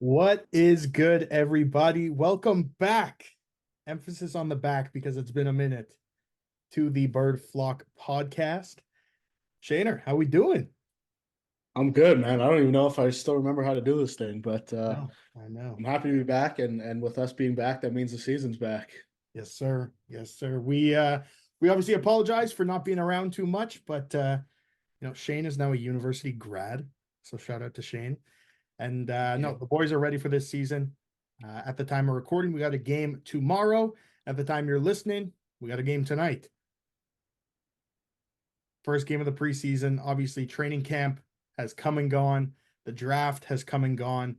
What is good, everybody? Welcome back. Emphasis on the back because it's been a minute to the Bird Flock podcast. Shaner, how we doing? I'm good, man. I don't even know if I still remember how to do this thing, but No, I know. I'm happy to be back, and with us being back, that means the season's back. Yes, sir. Yes, sir. We obviously apologize for not being around too much, but Shane is now a university grad, so shout out to Shane. And no, Yeah. the boys are ready for this season. At the time of recording, we got a game tomorrow. At the time you're listening, we got a game tonight. First game of the preseason. Obviously, training camp has come and gone. The draft has come and gone.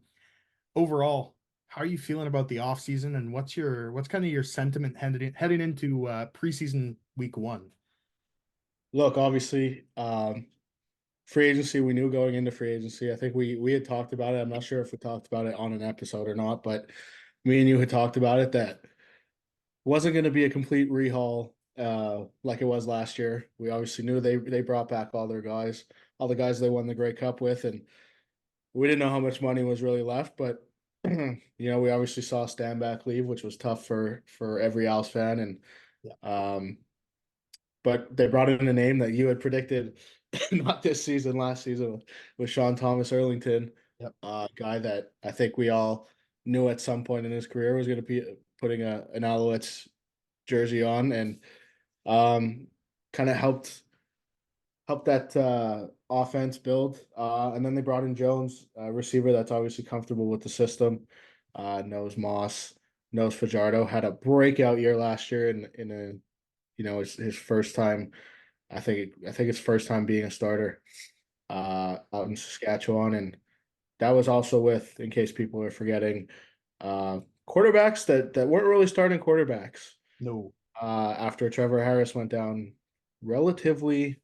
Overall, how are you feeling about the offseason and what's kind of your sentiment heading into preseason week one? Look, obviously, free agency. We knew going into free agency. I think we had talked about it. I'm not sure if we talked about it on an episode or not, but me and you had talked about it that wasn't going to be a complete rehaul like it was last year. We obviously knew they brought back all the guys they won the Grey Cup with, and we didn't know how much money was really left, but we obviously saw Stanback leave, which was tough for every Owls fan, and Yeah. um, but they brought in a name that you had predicted not this season, last season with Sean Thomas Erlington, Yep. a guy that I think we all knew at some point in his career was going to be putting an Alouettes jersey on, and um, kind of help that offense build. And then they brought in Jones, a receiver that's obviously comfortable with the system, knows Moss, knows Fajardo, had a breakout year last year in a his first time. I think it's first time being a starter out in Saskatchewan, and that was also with, in case people are forgetting, quarterbacks that weren't really starting quarterbacks. No. After Trevor Harris went down relatively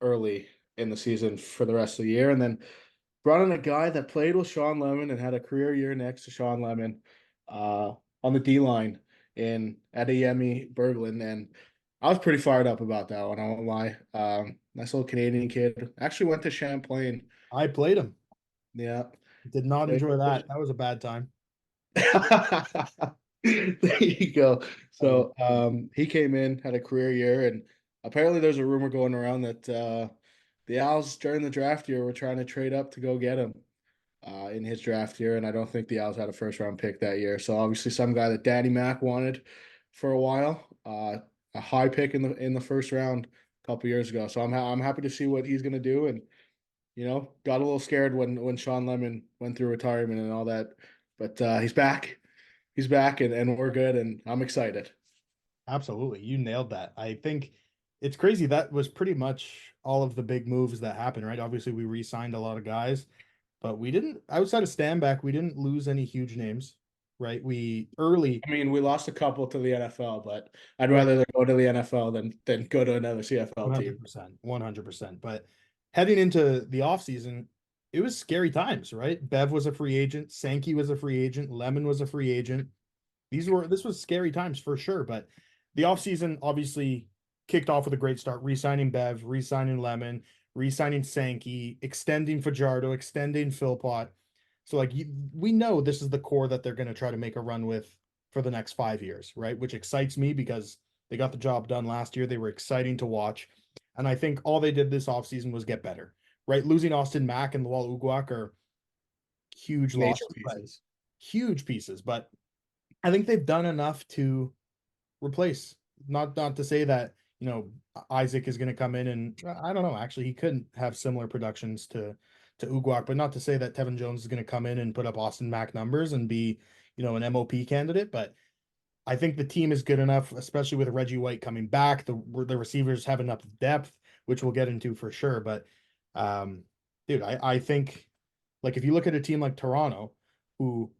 early in the season for the rest of the year, and then brought in a guy that played with Sean Lemon and had a career year next to Sean Lemon on the D line in Adeyemi Berglund, and I was pretty fired up about that one. I won't lie. Nice little Canadian kid. Actually went to Champlain. I played him. Yeah. Did not Played enjoy for that. That was a bad time. There you go. Oh, So he came in, had a career year, and apparently there's a rumor going around that the Owls during the draft year were trying to trade up to go get him in his draft year, and I don't think the Owls had a first round pick that year. So obviously some guy that Danny Mac wanted for a while, a high pick in the first round a couple years ago. So I'm happy to see what he's going to do, and got a little scared when Sean Lemon went through retirement and all that, but he's back. He's back, and we're good, and I'm excited. absolutely. You nailed that. I think it's crazy. That was pretty much all of the big moves that happened, right? Obviously, we re-signed a lot of guys, but we didn't, outside of Stanback, we didn't lose any huge names, right? We early, I mean, we lost a couple to the NFL, but I'd right, rather go to the NFL than go to another CFL team. 100%, 100%. But heading into the offseason, it was scary times, right? Bev was a free agent, Sankey was a free agent, Lemon was a free agent. This was scary times for sure, but the offseason obviously kicked off with a great start, re-signing Bev, re-signing Lemon, re-signing Sankey, extending Fajardo, extending Philpott. So we know this is the core that they're going to try to make a run with for the next 5 years, right? Which excites me because they got the job done last year. They were exciting to watch. And I think all they did this offseason was get better, right? Losing Austin Mack and Lawal Uguak are huge Major losses, but pieces. huge pieces. But I think they've done enough to replace. Not to say that Isaac is going to come in and I don't know. Actually, he couldn't have similar productions to Uguak, but not to say that Tevin Jones is going to come in and put up Austin Mack numbers and be an MOP candidate. But I think the team is good enough, especially with Reggie White coming back. The receivers have enough depth, which we'll get into for sure. But um, dude, I think like if you look at a team like Toronto, who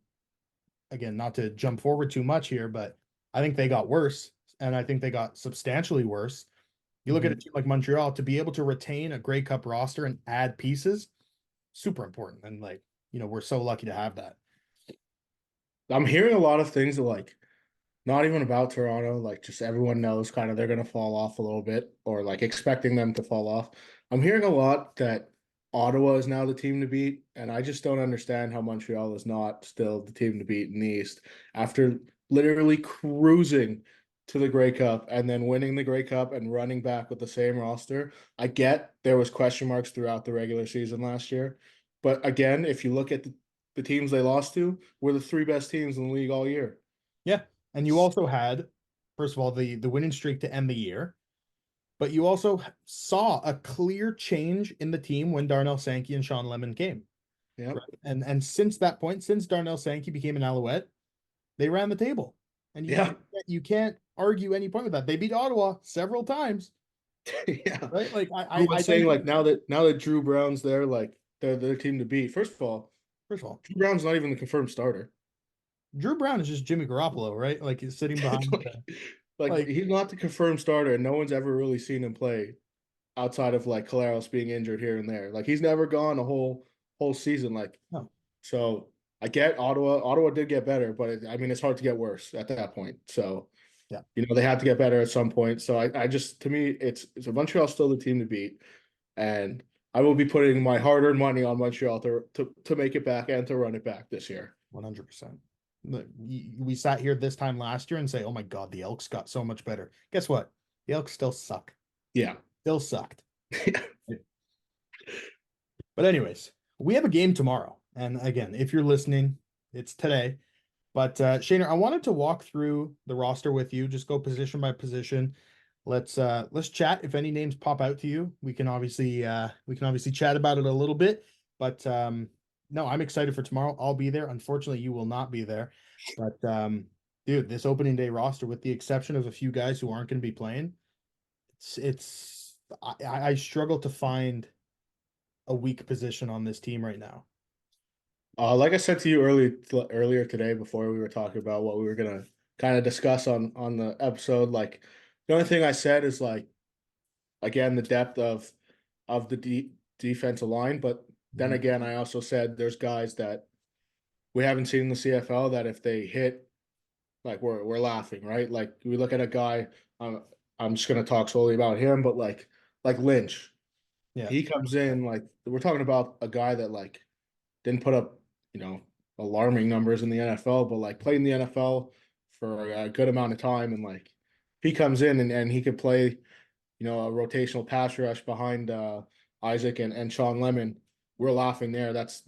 again, not to jump forward too much here, but I think they got worse, and I think they got substantially worse. You look at a Mhm. team like Montreal to be able to retain a Grey Cup roster and add pieces, super important. And we're so lucky to have that. I'm hearing a lot of things that not even about Toronto, like just everyone knows kind of they're going to fall off a little bit, or like expecting them to fall off. I'm hearing a lot that Ottawa is now the team to beat, and I just don't understand how Montreal is not still the team to beat in the East after literally cruising to the Grey Cup and then winning the Grey Cup and running back with the same roster. I get there was question marks throughout the regular season last year, but again, if you look at the teams they lost to, were the three best teams in the league all year. Yeah. And you also had, first of all, the winning streak to end the year, but you also saw a clear change in the team when Darnell Sankey and Sean Lemon came. Yeah. Right? And since that point, since Darnell Sankey became an Alouette, they ran the table. And you can't argue any point with that. They beat Ottawa several times. Yeah. Right? Like Who I was don't saying like think, now that Drew Brown's there, like they're their team to beat. First of all, Drew Brown's not even the confirmed starter. Drew Brown is just Jimmy Garoppolo, right? Like he's sitting behind like he's not the confirmed starter, and no one's ever really seen him play outside of like Caleros being injured here and there. Like he's never gone a whole season. Like no. so, I get Ottawa. Ottawa did get better, but I mean it's hard to get worse at that point. So Yeah. they had to get better at some point. So I just to me it's Montreal still the team to beat, and I will be putting my hard-earned money on Montreal to make it back and to run it back this year. 100%. We sat here this time last year and say, "Oh my God, the Elks got so much better." Guess what? The Elks still suck. Yeah, Still sucked. But anyways, we have a game tomorrow, and again, if you're listening, it's today. But Shaner, I wanted to walk through the roster with you, just go position by position. Let's chat. If any names pop out to you, we can obviously chat about it a little bit. But no, I'm excited for tomorrow. I'll be there. Unfortunately, you will not be there. But dude, this opening day roster, with the exception of a few guys who aren't going to be playing, I struggle to find a weak position on this team right now. like I said to you earlier today, before we were talking about what we were gonna kind of discuss on the episode, like the only thing I said is like again the depth of the defensive line, but then again I also said there's guys that we haven't seen in the CFL that if they hit, like we're laughing, right? Like we look at a guy, I'm just gonna talk solely about him, but like Lynch, Yeah. he comes in like we're talking about a guy that like didn't put up, alarming numbers in the NFL, but like played in the NFL for a good amount of time, and like he comes in and he could play, a rotational pass rush behind Isaac and Sean Lemon. We're laughing there. That's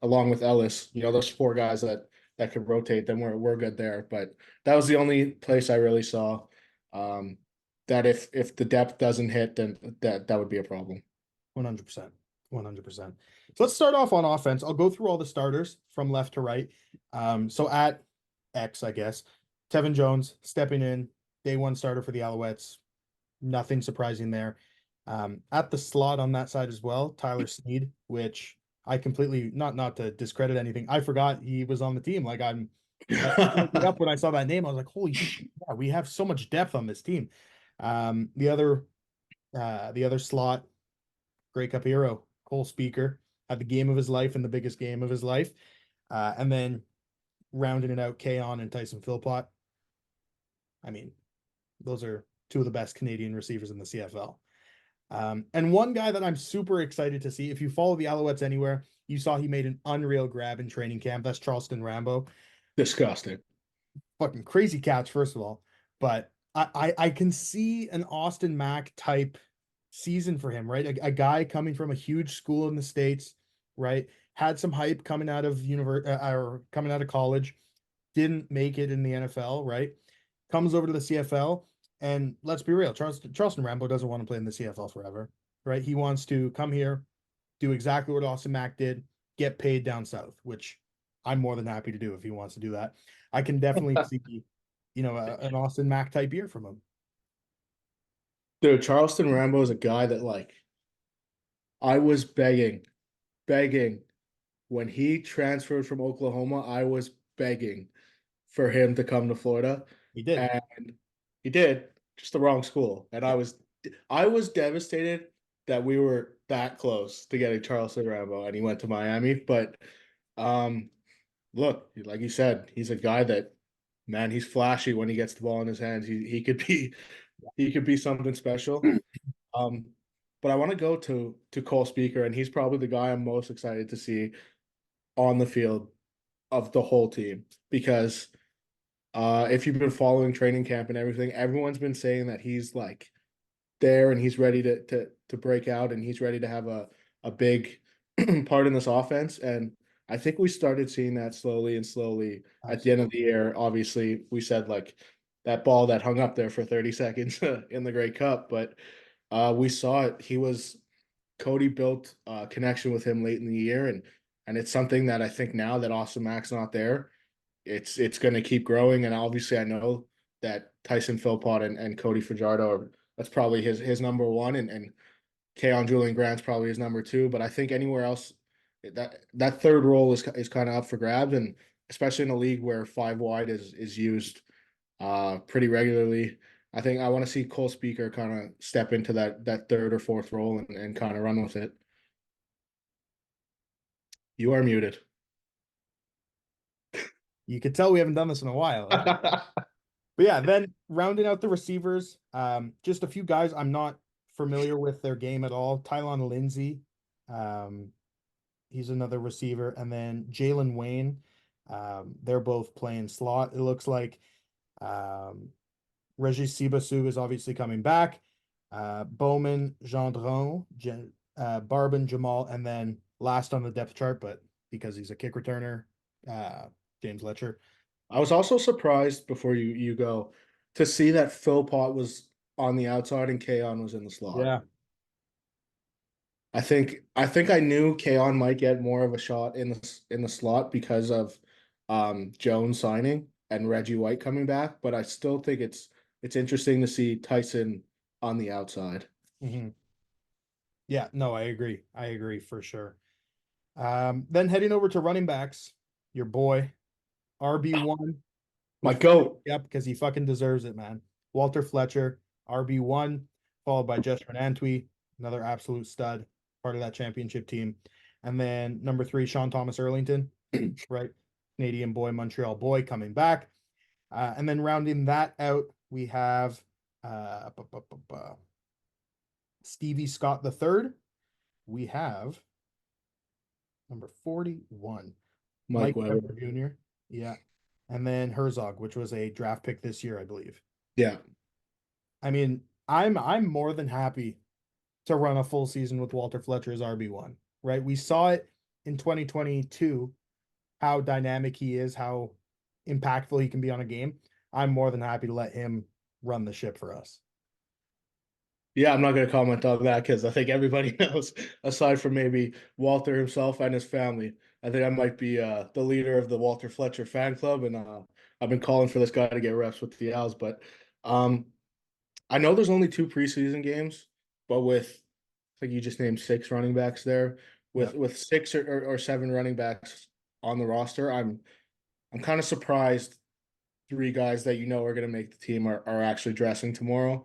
along with Ellis, those four guys that could rotate, then we're good there. But that was the only place I really saw that if the depth doesn't hit, then that would be a problem. 100%. 100%. So let's start off on offense. I'll go through all the starters from left to right. So at X, I guess, Tevin Jones stepping in, day one starter for the Alouettes. Nothing surprising there. At the slot on that side as well, Tyler Sneed, which I completely not to discredit anything. I forgot he was on the team. Like I'm up when I saw that name. I was like, holy shit, yeah, we have so much depth on this team. The other slot, Grey Cup hero, Cole Speaker, had the game of his life and the biggest game of his life. And then rounding it out, Kaon and Tyson Philpott. I mean, those are two of the best Canadian receivers in the CFL. And one guy that I'm super excited to see, if you follow the Alouettes anywhere, you saw he made an unreal grab in training camp. That's Charleston Rambo. Disgusting. Fucking crazy catch, first of all. But I can see an Austin Mack type season for him, right? A guy coming from a huge school in the States, right? Had some hype coming out of or coming out of college, didn't make it in the NFL, right? Comes over to the CFL, and let's be real, Charleston Rambo doesn't want to play in the CFL forever, right? He wants to come here, do exactly what Austin Mack did, get paid down south, which I'm more than happy to do if he wants to do that. I can definitely see, an Austin Mack type year from him. Dude, Charleston Rambo is a guy that like I was begging when he transferred from Oklahoma. I was begging for him to come to Florida, He did. and he did, just the wrong school. And I was devastated that we were that close to getting Charleston Rambo, and he went to Miami. But look, like you said, he's a guy that, man, he's flashy when he gets the ball in his hands. He could be something special. but I want to go to Cole Speaker, and he's probably the guy I'm most excited to see on the field of the whole team because if you've been following training camp and everything, everyone's been saying that he's like there and he's ready to break out and he's ready to have a big part in this offense. And I think we started seeing that slowly and slowly at the end of the year. Obviously, we said like that ball that hung up there for 30 seconds in the Grey Cup, but we saw it. Cody built a connection with him late in the year, and it's something that I think now that Austin Mack's not there, it's going to keep growing. And obviously, I know that Tyson Philpott and Cody Fajardo that's probably his number one, and Keon Julian Grant's probably his number two. But I think anywhere else, that third role is kind of up for grabs, and especially in a league where five wide is used pretty regularly. I think I want to see Cole Speaker kind of step into that third or fourth role and kind of run with it. You are muted. You could tell we haven't done this in a while. But yeah, then rounding out the receivers, just a few guys I'm not familiar with their game at all. Tylon Lindsey, he's another receiver, and then Jalen Wayne. They're both playing slot. It looks like Regis Sibasu is obviously coming back. Bowman, Gendron, Barbin, Jamal, and then last on the depth chart, but because he's a kick returner, James Letcher. I was also surprised before you go to see that Philpott was on the outside and Keon was in the slot. Yeah. I think I knew Keon might get more of a shot in the slot because of Jones signing and Reggie White coming back, but I still think it's interesting to see Tyson on the outside. Mm-hmm. Yeah, no, I agree. I agree for sure. Then heading over to running backs, your boy, RB1. My goat. Yep, because he fucking deserves it, man. Walter Fletcher, RB1, followed by Jeshurun Antwi, another absolute stud, part of that championship team. And then number 3, Sean Thomas Erlington, right? Canadian boy, Montreal boy coming back. And then rounding that out, we have Stevie Scott III. We have number 41, Mike Weber Weber. Jr. Yeah. And then Herzog, which was a draft pick this year, I believe. Yeah. I mean, I'm more than happy to run a full season with Walter Fletcher as RB1, right? We saw it in 2022, how dynamic he is, how impactful he can be on a game. I'm more than happy to let him run the ship for us. Yeah, I'm not going to comment on that because I think everybody knows, aside from maybe Walter himself and his family, I think I might be the leader of the Walter Fletcher fan club, and I've been calling for this guy to get reps with the Owls. But I know there's only 2 preseason games, but with I think you just named 6 running backs there, with 6 or 7 running backs on the roster, I'm kind of surprised 3 guys that are going to make the team are actually dressing tomorrow.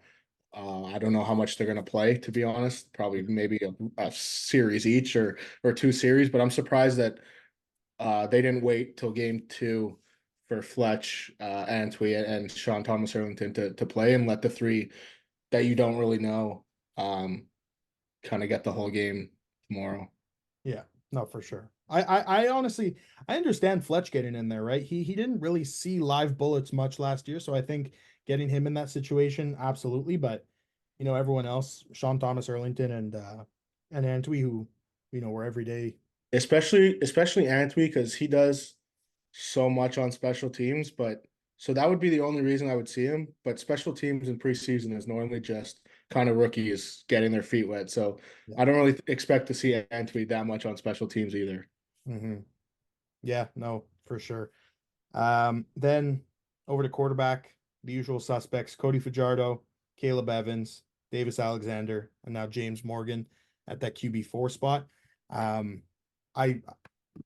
I don't know how much they're going to play, to be honest. Probably maybe a series each or 2 series, but I'm surprised that they didn't wait till game 2 for Fletch, Antwi, and Sean Thomas Erlington to play and let the 3 that you don't really know kind of get the whole game tomorrow. Yeah, no, for sure. I honestly I understand Fletch getting in there, right? He didn't really see live bullets much last year, so I think getting him in that situation, absolutely. But everyone else, Sean Thomas Erlington and Antwi, who were every day. Especially Antwi because he does so much on special teams, but so that would be the only reason I would see him. But special teams in preseason is normally just kind of rookies getting their feet wet. So Yeah. I don't really expect to see Antwi that much on special teams either. Mm-hmm. Yeah, no, for sure. Then over to quarterback, the usual suspects: Cody Fajardo, Caleb Evans, Davis Alexander, and now James Morgan at that QB4 spot. I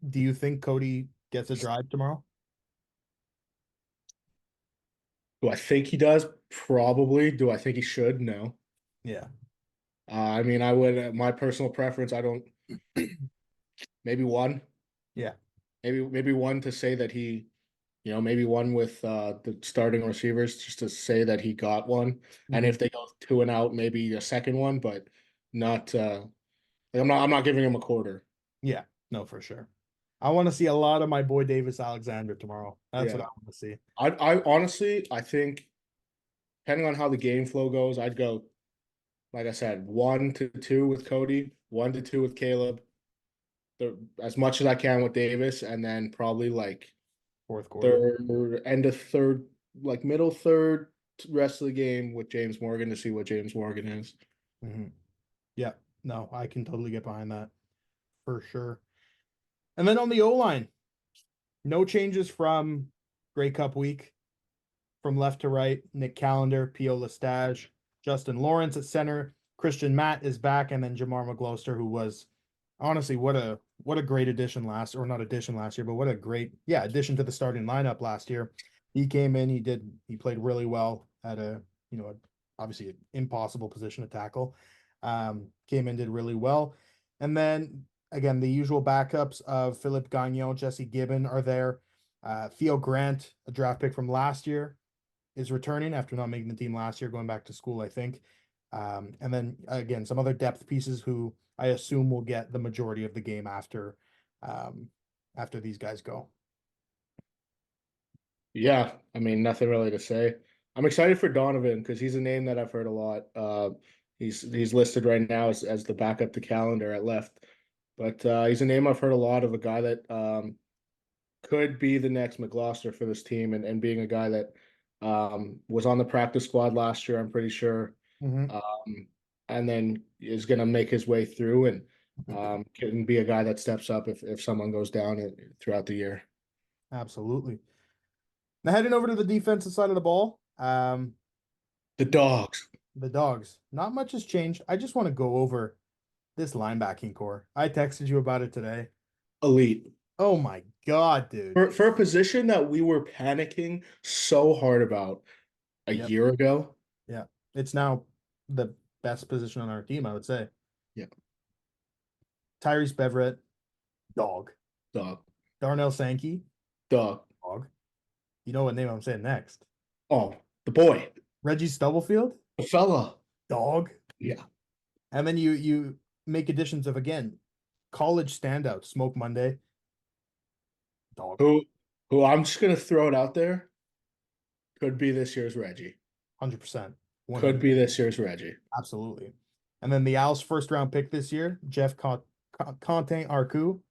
do you think Cody gets a drive tomorrow? Do I think he does? Probably. Do I think he should? No. Yeah. I mean, I would. My personal preference. I don't. Maybe one. Yeah. Maybe one to say that he, maybe one with the starting receivers just to say that he got one. And Mhm. if they go 2 and out, maybe a second one. But Not like I'm not giving him a quarter. Yeah, no, for sure. I want to see a lot of my boy Davis Alexander tomorrow. That's what I Yeah. want to see. I honestly I think depending on how the game flow goes, I'd go like I said, 1 to 2 with Cody, 1 to 2 with Caleb, as much as I can with Davis, and then probably like Fourth quarter. third, end of third, like middle third, rest of the game with James Morgan to see what James Morgan is. Mhm. Yeah, no, I can totally get behind that for sure. And then on the O line, no changes from Grey Cup week. From left to right, Nick Callender, Pio Lestage, Justin Lawrence at center, Christian Matt is back, and then Jamar McGloster, who was honestly what a great addition last, or not addition last year, but what a great addition to the starting lineup last year. He came in, he played really well at a obviously an impossible position to tackle. Came in, did really well, and then again the usual backups of Philip Gagnon, Jesse Gibbon are there. Theo Grant, a draft pick from last year, is returning after not making the team last year, going back to school, I think. And then again, some other depth pieces who I assume will get the majority of the game after these guys go. Yeah, I mean, nothing really to say. I'm excited for Donovan because he's a name that I've heard a lot. He's listed right now as the backup to Calendar at left, but he's a name I've heard a lot of, a guy that could be the next McGloster for this team, and being a guy that was on the practice squad last year, I'm pretty sure, Mm-hmm. and then is going to make his way through and can be a guy that steps up if someone goes down throughout the year. Absolutely. Now heading over to the defensive side of the ball. The dogs, The dogs. Not much has changed. I just want to go over this linebacking core. I texted you about it today. elite. Oh my god, dude. For a position that we were panicking so hard about a Yep. year ago. Yeah. It's now the best position on our team, I would say. Yeah. Tyrese Beverett, dog. Dog. Darnell Sankey, Dog. dog. You know what name I'm saying next. Oh, the boy. Reggie Stubblefield, The fella. dog. Yeah. And then you make additions of, again, college standout, Smoke Monday, dog. Who I'm just gonna throw it out there. Could be this year's Reggie. 100%. Could be this year's Reggie. Absolutely. And then the Owls' first round pick this year, Jeff Conte Arcu.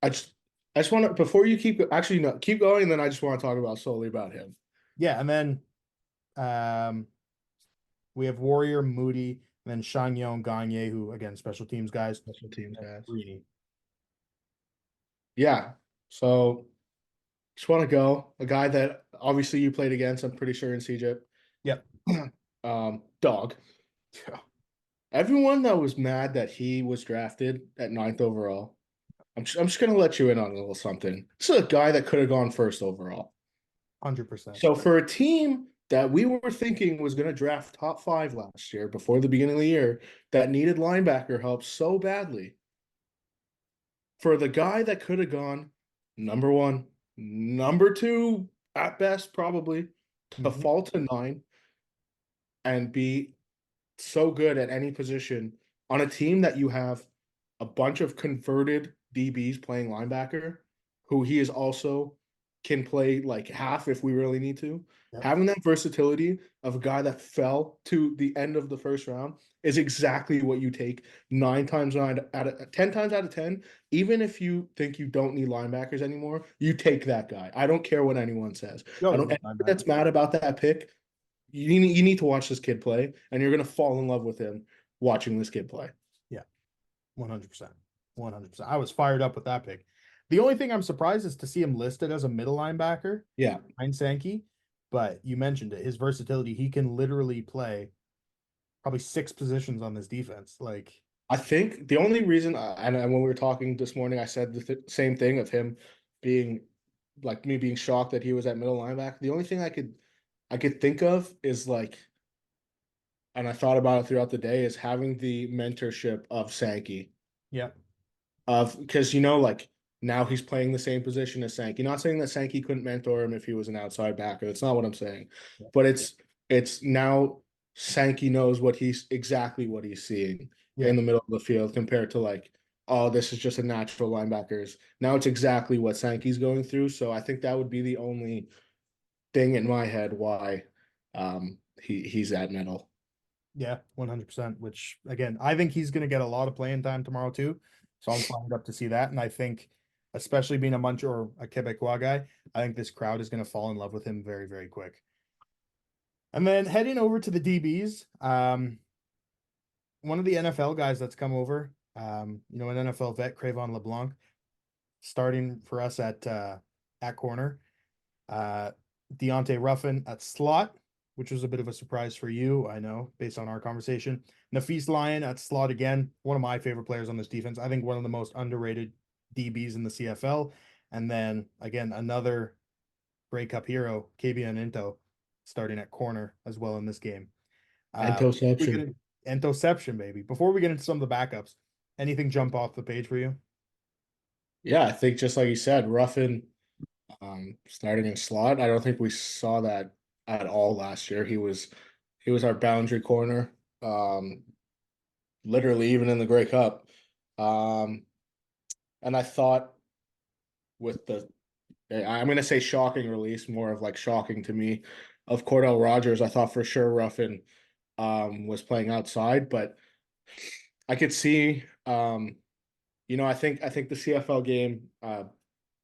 I just want to, before you keep actually no, keep going, and then I just want to talk about solely about him. Yeah, and then we have Warrior, Moody, and then Shangyon Gagne, who again special teams guys. Special teams guys. Greeny. Yeah. So just want to go. A guy that obviously you played against, I'm pretty sure in CJ. Yep. Dog. Everyone that was mad that he was drafted at 9th overall. I'm just gonna let you in on a little something. This is a guy that could have gone first overall. 100%. So for a team that we were thinking was going to draft top 5 last year before the beginning of the year, that needed linebacker help so badly, for the guy that could have gone number 1, number 2 at best, probably to fall to 9 and be so good at any position on a team that you have a bunch of converted DBs playing linebacker, who he is also can play like half if we really need to. Yep. Having that versatility of a guy that fell to the end of the first round is exactly what you take 10 times out of 10. Even if you think you don't need linebackers anymore, you take that guy. I don't care what anyone says. I don't. That's mad about that pick. You need to watch this kid play, and you're gonna fall in love with him watching this kid play. Yeah, 100%. 100%. I was fired up with that pick. The only thing I'm surprised is to see him listed as a middle linebacker. Yeah, Ryan Sankey, but you mentioned it. His versatility, he can literally play probably 6 positions on this defense. Like, I think the only reason, and when we were talking this morning, I said the same thing of him being like me being shocked that he was at middle linebacker. The only thing I could think of is like, and I thought about it throughout the day, is having the mentorship of Sankey. yeah, Because like now he's playing the same position as Sankey. Not saying that Sankey couldn't mentor him if he was an outside backer. That's not what I'm saying. Yeah. But it's now Sankey knows exactly what he's seeing Yeah. in the middle of the field compared to like, oh, this is just a natural linebackers. Now it's exactly what Sankey's going through. So I think that would be the only thing in my head why he's at middle. Yeah, 100%. Which again, I think he's going to get a lot of playing time tomorrow too. So I'm fired up to see that. And I think, especially being a Munch or a Quebecois guy, I think this crowd is going to fall in love with him very, very quick. And then heading over to the DBs, one of the NFL guys that's come over, an NFL vet, Cravon LeBlanc, starting for us at corner. Uh, Deontay Ruffin at slot, which was a bit of a surprise for you, I know, based on our conversation. Nafis Lyon at slot again, one of my favorite players on this defense. I think one of the most underrated DBs in the CFL. And then again, another Grey Cup hero, Kabian Into, starting at corner as well in this game. We Interception. get interception, baby. Before we get into some of the backups, anything jump off the page for you? Yeah, I think just like you said, Ruffin starting in slot. I don't think we saw that at all last year. He was our boundary corner. Literally even in the Grey Cup. Um, and I thought with I'm gonna say shocking release, more of like shocking to me, of Cordell Rogers. I thought for sure Ruffin was playing outside, but I could see I think the CFL game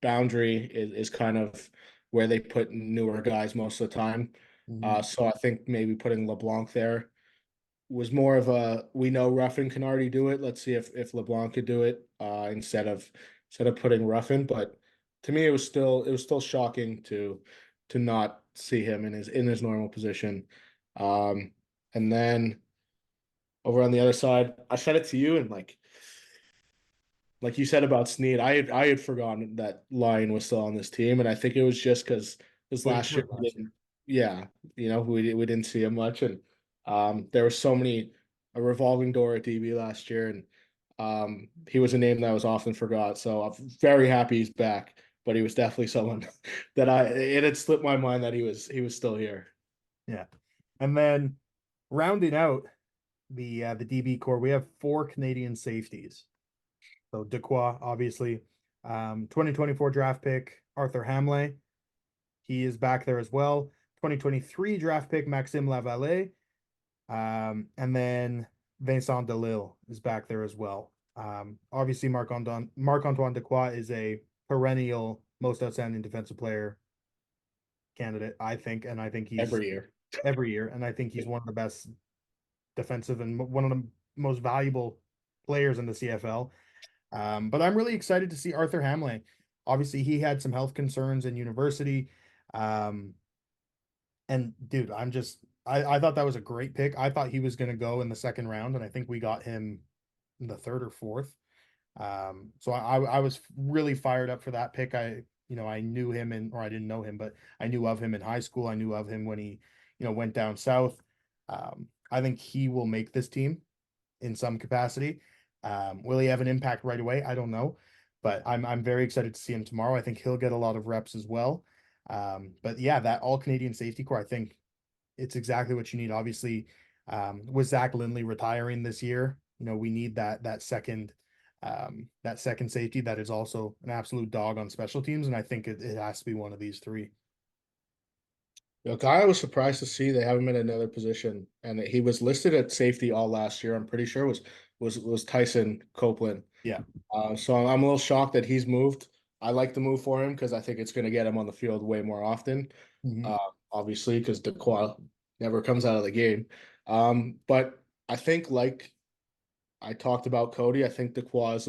boundary is kind of where they put newer guys most of the time. So I think maybe putting LeBlanc there was more of a, we know Ruffin can already do it. Let's see if LeBlanc could do it instead of putting Ruffin. But to me, it was still shocking to not see him in his normal position. Um, and then over on the other side, I said it to you, and like you said about Snead, I had forgotten that Lyon was still on this team, and I think it was just because this What he last year, proved last year. yeah, we didn't see him much, and there were so many a revolving door at DB last year, and he was a name that was often forgot. So I'm very happy he's back, but he was definitely someone that it had slipped my mind that he was still here. Yeah. And then rounding out the DB core, we have four Canadian safeties. So Dequoy, obviously, 2024 draft pick Arthur Hamley, he is back there as well. 2023 draft pick Maxime Lavallee, and then Vincent Delille is back there as well. Obviously, Marc-Antoine Dequoy is a perennial most outstanding defensive player candidate, I think, and I think he's Every year. every year, and I think he's one of the best defensive and one of the most valuable players in the CFL. But I'm really excited to see Arthur Hamley. Obviously, he had some health concerns in university. Um, and dude, I thought that was a great pick. I thought he was going to go in the second round, and I think we got him in the third or fourth. So I was really fired up for that pick. I knew him or I didn't know him, but I knew of him in high school. I knew of him when he, went down south. I think he will make this team in some capacity. Will he have an impact right away? I don't know, but I'm very excited to see him tomorrow. I think he'll get a lot of reps as well. But yeah, that all Canadian safety core, I think it's exactly what you need. Obviously, with Zach Lindley retiring this year, we need that second safety that is also an absolute dog on special teams, and I think it has to be one of these three. The guy I was surprised to see they have him in another position, and he was listed at safety all last year. I'm pretty sure was Tyson Copeland. Yeah. So I'm a little shocked that he's moved. I like the move for him because I think it's going to get him on the field way more often. Mhm. Obviously, because Dequoy never comes out of the game. But I think like I talked about Cody, I think Dequoy's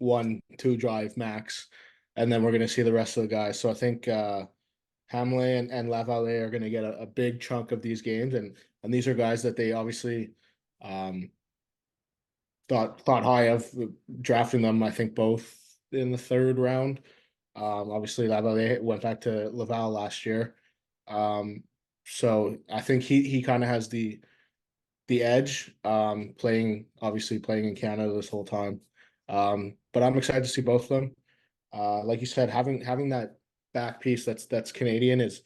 1-2 drive max, and then we're going to see the rest of the guys. So I think Hamley and Lavallee are going to get a big chunk of these games, and these are guys that they obviously um, thought high of drafting them. I think both in the third round. Obviously, Lavallee went back to Laval last year, so I think he kind of has the edge. Playing in Canada this whole time, but I'm excited to see both of them. Like you said, having that back piece that's Canadian is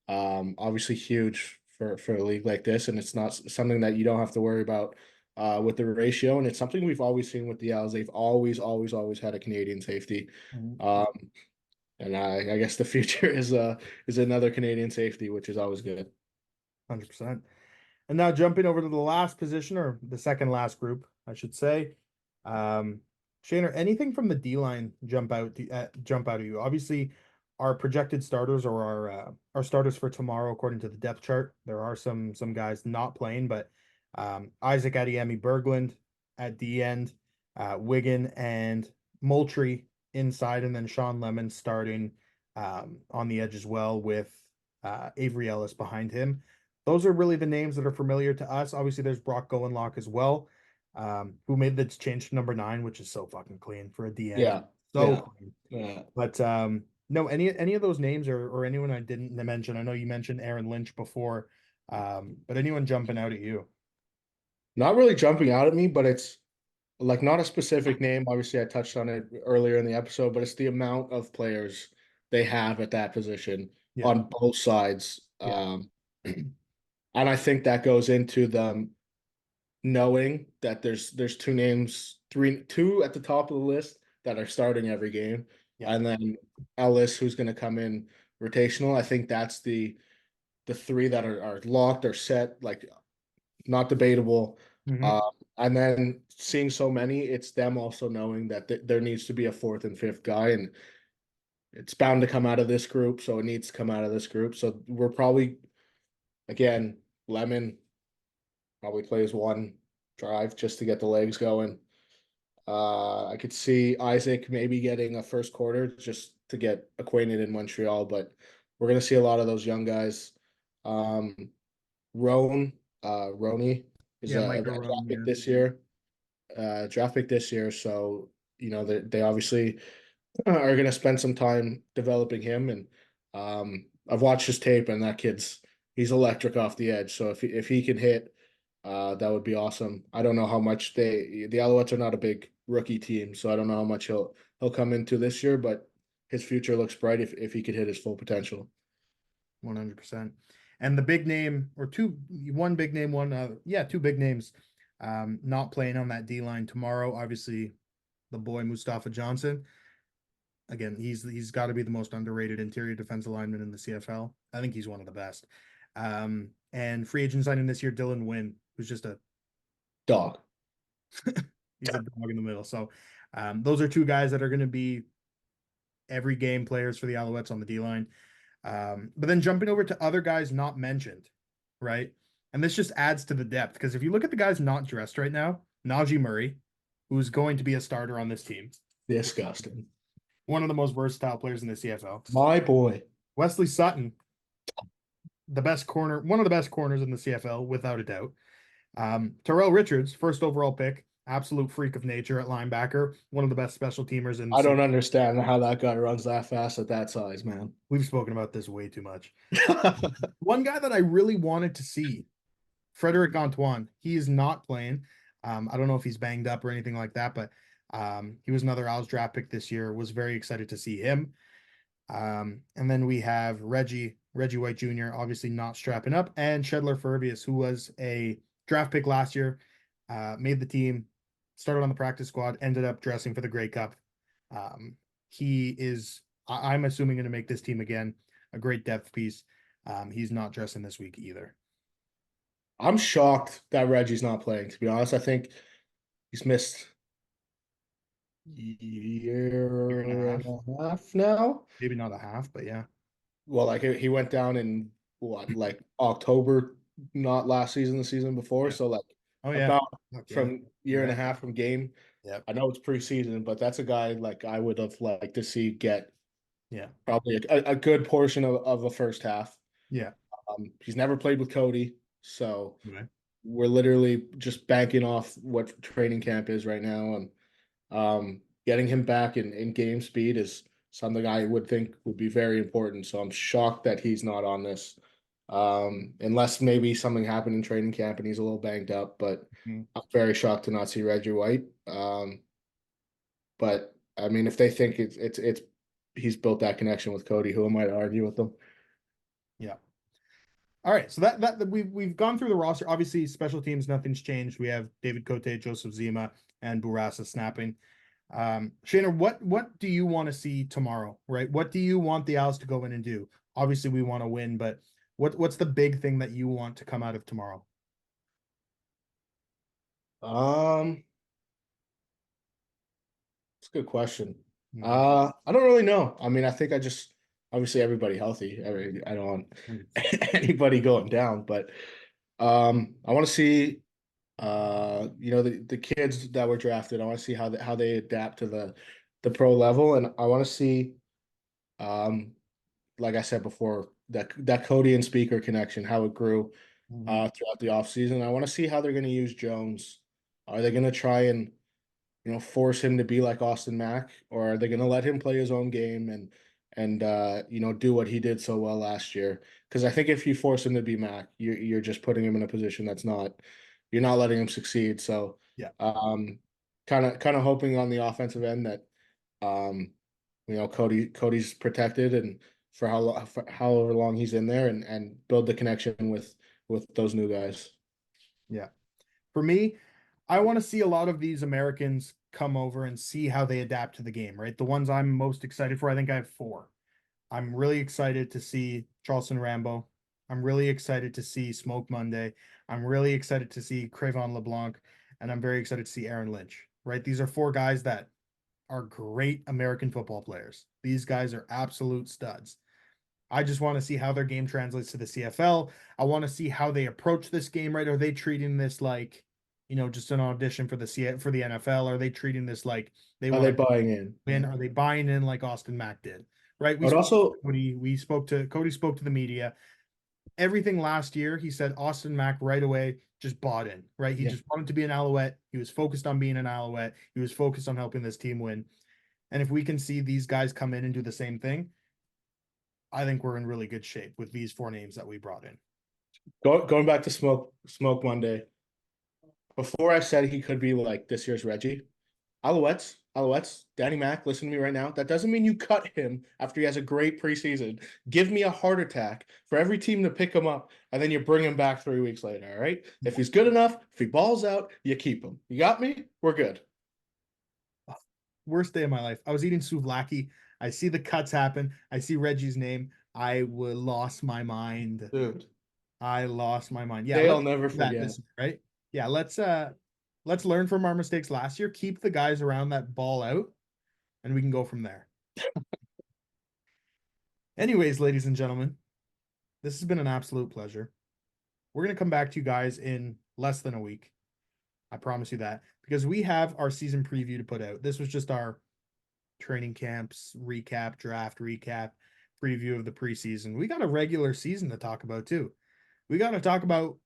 obviously huge for a league like this, and it's not something that you don't have to worry about with the ratio. And it's something we've always seen with the Owls. They've always had a Canadian safety. Mhm. And I guess the future is another Canadian safety, which is always good. 100%. And now jumping over to the last position, or the second last group, I should say. Shaner, anything from the D line jump out at you? Obviously, our projected starters, or our starters for tomorrow, according to the depth chart, there are some guys not playing, but Isaac Adiemi Berglund at the end, Wigan and Moultrie inside, and then Sean Lemon starting on the edge as well, with Avery Ellis behind him. Those are really the names that are familiar to us. Obviously, there's Brock Goenlock as well, who made the change to number 9, which is so fucking clean for a DN. Yeah, So yeah, clean. yeah. But no, any of those names, or anyone I didn't mention. I know you mentioned Aaron Lynch before, but anyone jumping out at you? Not really jumping out at me, but it's like not a specific name. Obviously, I touched on it earlier in the episode, but it's the amount of players they have at that position Yeah, on both sides. yeah. And I think that goes into them knowing that there's two at the top of the list that are starting every game, Yeah. and then Ellis, who's going to come in rotational. I think that's the three that are locked or set, like not debatable. Mhm. Um, and then seeing so many, it's them also knowing that there needs to be a fourth and fifth guy, and it's bound to come out of this group, so it needs to come out of this group. So we're probably, again, Lemon probably plays one drive just to get the legs going. I could see Isaac maybe getting a first quarter just to get acquainted in Montreal, but we're gonna see a lot of those young guys. Um, Roney is Yeah, a Micah draft Rome, pick yeah. this year. Draft pick this year, so they obviously are going to spend some time developing him. And I've watched his tape, and that he's electric off the edge. So if he can hit, that would be awesome. I don't know how much the Alouettes are not a big rookie team, so I don't know how much he'll come into this year, but his future looks bright if he could hit his full potential. 100%. And the big name, or one big name, two big names, not playing on that D line tomorrow. Obviously, the boy Mustafa Johnson. Again, he's got to be the most underrated interior defensive lineman in the CFL. I think he's one of the best. And free agent signing this year, Dylan Wynn, who's just Dog. he's a dog in the middle. So those are two guys that are going to be every game players for the Alouettes on the D line. But then jumping over to other guys not mentioned, right? And this just adds to the depth, because if you look at the guys not dressed right now, Najee Murray, who's going to be a starter on this team, Disgusting. one of the most versatile players in the CFL. My boy. Wesley Sutton, one of the best corners in the CFL, without a doubt. Terrell Richards, first overall pick, absolute freak of nature at linebacker, one of the best special teamers in the I don't CFL. understand how that guy runs that fast at that size, man. We've spoken about this way too much. One guy that I really wanted to see, Frederick Antoine. He is not playing. I don't know if he's banged up or anything like that, but he was another Owls draft pick this year. Was very excited to see him. And then we have Reggie White Jr., obviously not strapping up, and Shedler Furvius, who was a draft pick last year, made the team, started on the practice squad, ended up dressing for the Grey Cup. He is, I'm assuming, going to make this team again, a great depth piece. He's not dressing this week either. I'm shocked that Reggie's not playing, to be honest. I think he's missed year Year and a and half, a half now. maybe not a half, but yeah. Well, like he went down in what, like October, not last season, the season before. Yeah. So like Oh yeah. about Fuck yeah. from year and a half from game. Yep. I know it's preseason, but that's a guy like I would have liked to see get Yeah. probably a good portion of a first half. Yeah. He's never played with Cody, so Okay. we're literally just banking off what training camp is right now, and getting him back in game speed is something I would think would be very important. So I'm shocked that he's not on this, unless maybe something happened in training camp and he's a little banged up. But Mhm. I'm very shocked to not see Reggie White. But I mean, if they think it's he's built that connection with Cody, who am I to argue with them? Yeah. All right, so that we've gone through the roster. Obviously, special teams, nothing's changed. We have David Cote, Joseph Zima, and Burasa snapping. Shayner, what do you want to see tomorrow? Right, what do you want the Owls to go in and do? Obviously, we want to win, but what's the big thing that you want to come out of tomorrow? It's a good question. Mhm. I don't really know. I mean, I think I just obviously everybody healthy. I don't want anybody going down, but I want to see the kids that were drafted. I want to see how they adapt to the pro level, and I want to see um like I said before, that Cody and Speaker connection, how it grew Mhm. throughout the offseason. I want to see how they're going to use Jones. Are they going to try and force him to be like Austin Mack, or are they going to let him play his own game and do what he did so well last year? Because I think if you force him to be Mack, you're just putting him in a position you're not letting him succeed. So, Yeah. kind of hoping on the offensive end that Cody's protected and for however long he's in there and build the connection with those new guys. Yeah. For me, I want to see a lot of these Americans come over and see how they adapt to the game, right? The ones I'm most excited for, I think I have four. I'm really excited to see Charleston Rambo. I'm really excited to see Smoke Monday. I'm really excited to see Cravon LeBlanc. And I'm very excited to see Aaron Lynch, right? These are four guys that are great American football players. These guys are absolute studs. I just want to see how their game translates to the CFL. I want to see how they approach this game, right? Are they treating this like, just an audition for for the NFL? Are they treating this like they Are want they to buying in? win? Are they buying in like Austin Mack did? Right? I would also Cody spoke to the media. Everything last year, he said Austin Mack right away just bought in, right? He yeah. just wanted to be an Alouette. He was focused on being an Alouette. He was focused on helping this team win. And if we can see these guys come in and do the same thing, I think we're in really good shape with these four names that we brought in. Going back to Smoke Monday. Before I said he could be like this year's Reggie, Alouettes, Danny Mac, listen to me right now. That doesn't mean you cut him after he has a great preseason. Give me a heart attack for every team to pick him up, and then you bring him back 3 weeks later. All right. If he's good enough, if he balls out, you keep him. You got me? We're good. Worst day of my life. I was eating souvlaki. I see the cuts happen. I see Reggie's name. I would lost my mind. Dude. I lost my mind. Yeah, Day let's I'll never do that forget. this year, right? Yeah, let's learn from our mistakes last year. Keep the guys around that ball out, and we can go from there. Anyways, ladies and gentlemen, this has been an absolute pleasure. We're gonna come back to you guys in less than a week. I promise you that because we have our season preview to put out. This was just our training camps recap, draft recap, preview of the preseason. We got a regular season to talk about too. We got to talk about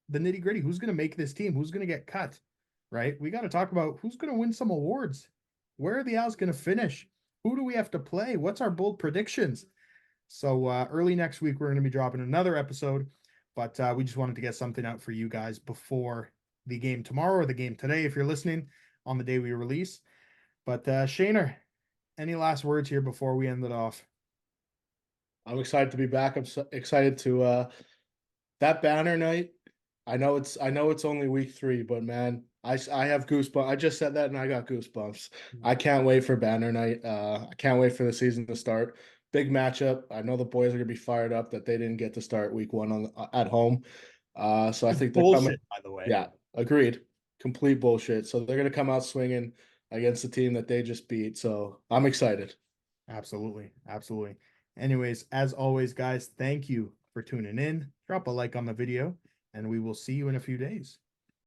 the nitty gritty. Who's going to make this team? Who's going to get cut? Right? We got to talk about who's going to win some awards. Where are the Owls going to finish? Who do we have to play? What's our bold predictions? So early next week, we're going to be dropping another episode, but we just wanted to get something out for you guys before the game tomorrow or the game today, if you're listening on the day we release. But Shaner, any last words here before we end it off? I'm excited to be back. I'm so excited to that banner night. I know it's only week 3, but man, I have goosebumps. I just said that and I got goosebumps. I can't wait for banner night. I can't wait for the season to start. Big matchup. I know the boys are gonna be fired up that they didn't get to start week 1 at home. So I It's think they're coming. bullshit, by the way. Yeah, agreed. Complete bullshit. So they're gonna come out swinging against the team that they just beat. So I'm excited. Absolutely. Absolutely. Anyways, as always, guys, thank you for tuning in. Drop a like on the video, and we will see you in a few days.